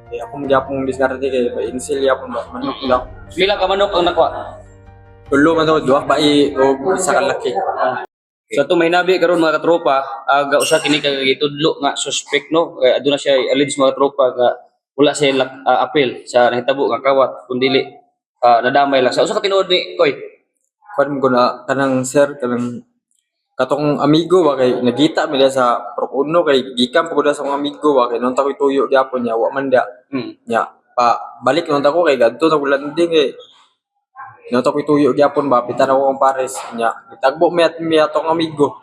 Ako magyapong diskarte kay insil yapon ba manok daw. Pila ka manok ang nakuha? Tulo man daw duha bai o isa ka laki. So ito may nabi karon mga katropa, aga usa kini kay tudlo nga suspect no. Kay aduna siya alleged mga tropa nga wala siya appeal sa nahitabo nga kawat kun dili nadamay lang. Sa usa ka tinuod ni Koy. Kuan ko na kanang sir kanang katong amigo wa kay nagita mi sa Procuno kay gikan pud sa mga amigo wa kay nung takoy tuyo gyapon niya wa man da. Nya pa balik nung tako kay gadto ta landing kay nung takoy tuyo gyapon ba pitan ako ang pares nya gitagbo mi atong amigo.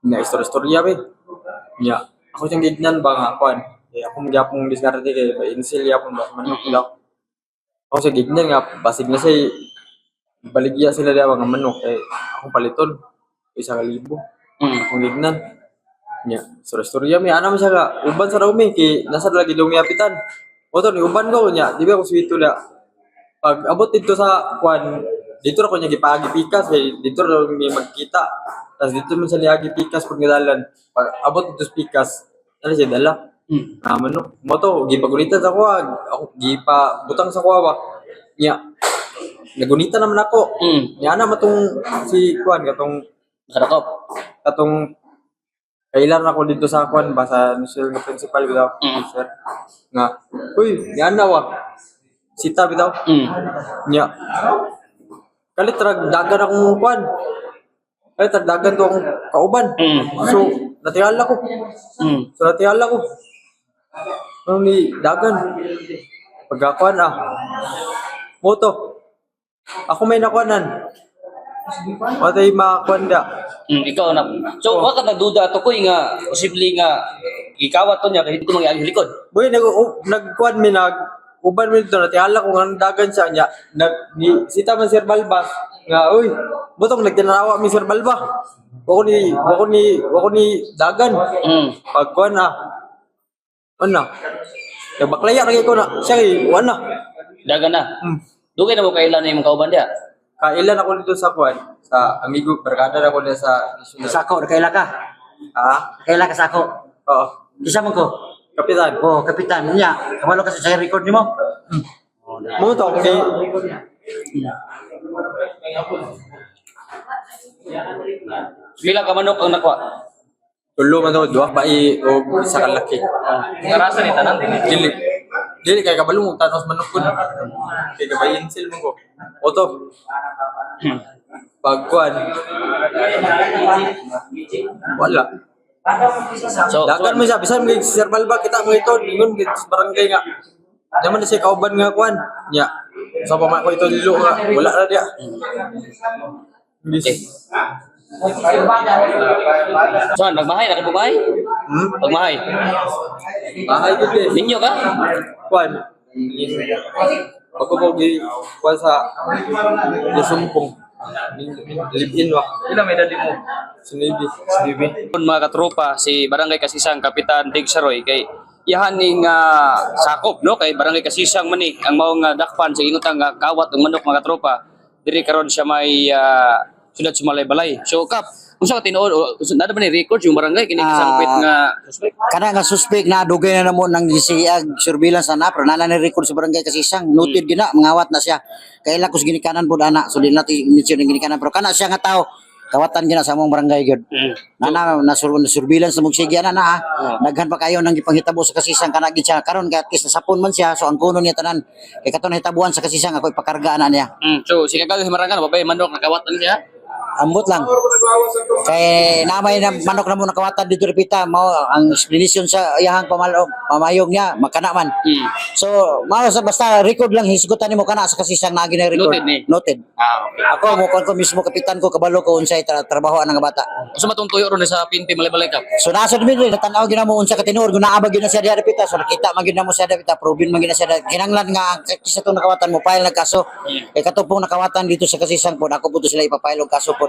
Nya istorya be. Nya ako siyang gignan ba nga kuan. Ako magyapong diskarte kay insil yapon ba manok daw. Ako sa gignan nga basig na say baligya sila daw nga manok kay akong paliton 1,000. Akong gignan. Nya, storya mi ana man siya ka uban sa Rome kay nasa lagi daw mi apitan. Oto ni uban ko nya, di ba ko swito na. Pag abot dito sa kwan, dito ra ko nya gipagi pikas kay dito ra mi magkita. Tas dito man sa liagi pikas pag nadalan. Pag abot dito sa pikas, ano siya dala? Manok. Mo to gipagulitan sa kuwag. Ako gipa butang sa kuwa. Nya, nagunita naman ako. Nya na matong si kwan katong Nakadakop. katong kailan ako dito sa kwan ba sa national nga principal bitaw sir nga uy yan na wa sita bitaw nya kalit rag dagan akong kwan kalit rag dagan to akong kauban so natiyala ko ano ni dagan pagkakuan moto ako may nakuanan patay makakuan da. Ikaw na. So wa ka nagduda ato Koy nga posible nga gikawat to niya kay dito mangyari likod. Boy nagkuan mi uban mi dito natihala ko nga dagan sa nya ni sita man Sir Balbas nga uy butong nagtinarawa mi Sir Balba wako ni dagan pagkuan ano nagbaklaya ra ko na siya wala Dagan na. Dugay na mo kailan na imong kauban dia. kailan ako dito sa kwan sa amigo barkada na ko na sa national Sako, nakaila ka. Nakaila ka sako. oo Isa mo ko. kapitan Oh, kapitan niya. Kamalo kasi sa record nimo. mo to kay Pila ka manok ang nakuha? tulo man daw duha bai o isa ka laki. Karasa ni tanan din. Dili kay kabalo mo tanos manok kun. Kay gabayin sil mo ko. Oto. Pagkuan. Wala. So Dagan mo siya bisan mo si Sir Balba kita mo ito ingon sa barangay nga. Naman na siya kauban nga kuan. Nya. Sa pama ko ito lilo nga wala ra dia. Bis. so nagmahay na ka bumahay? Pagmahay. Bahay gud eh. Ninyo ka? Kuan. Pagkupogi kuan sa Sumpong. Live-in wa. Pila may dali mo? Sinibi. Mga katropa, si Barangay Kasisang Kapitan Tig Saroy kay iyahan ning sakop no kay Barangay Kasisang man ni ang mao nga dakpan sa inutang nga kawat ng manok mga katropa. Diri karon siya may sudad sumalay-balay. So kap, unsa ka tinuod nada ba ni record yung barangay kini kasangpit nga suspect? Kana nga suspect na dugay na namo nang gisiag surveillance na pero nana ni record sa barangay Kasisang. Noted gina mangawat na siya. Kaila kus ginikanan pud ana. So dili natin mention ng ginikanan pero kana siya nga tao kawatan gina sa among barangay gyud. Nana na surveillance na mo sige ana na daghan pa kayo nang gipanghitabo sa Kasisang kana gid siya karon kay at least nasapon man siya so ang kuno niya tanan kay katon hitabuan sa Kasisang ako ipakarga ana niya. So sinagal himarangan babay manok nakawatan siya. Ambot lang. Kay namay na manok na mo nakawatan dito repita mao ang explanation sa iyahang pamayong niya makana man. So mao sa basta record lang hisgutan nimo kana sa Kasisang na gina record. Noted ni? Noted. Okay. Ako mo kon ko mismo kapitan ko kabalo ko unsay trabaho ang bata. Unsa matong tuyo ron sa pinti malay-balay kap? So nasa dumi rin natanaw gina mo unsa ka tinuod kung naabag gina siya diha repita so nakita man gina mo siya repita proven man gina siya kinanglan nga kisa to nakawatan mo file nagkaso. Kay katupong nakawatan dito sa Kasisang pod ako puto sila ipapile og kaso pod.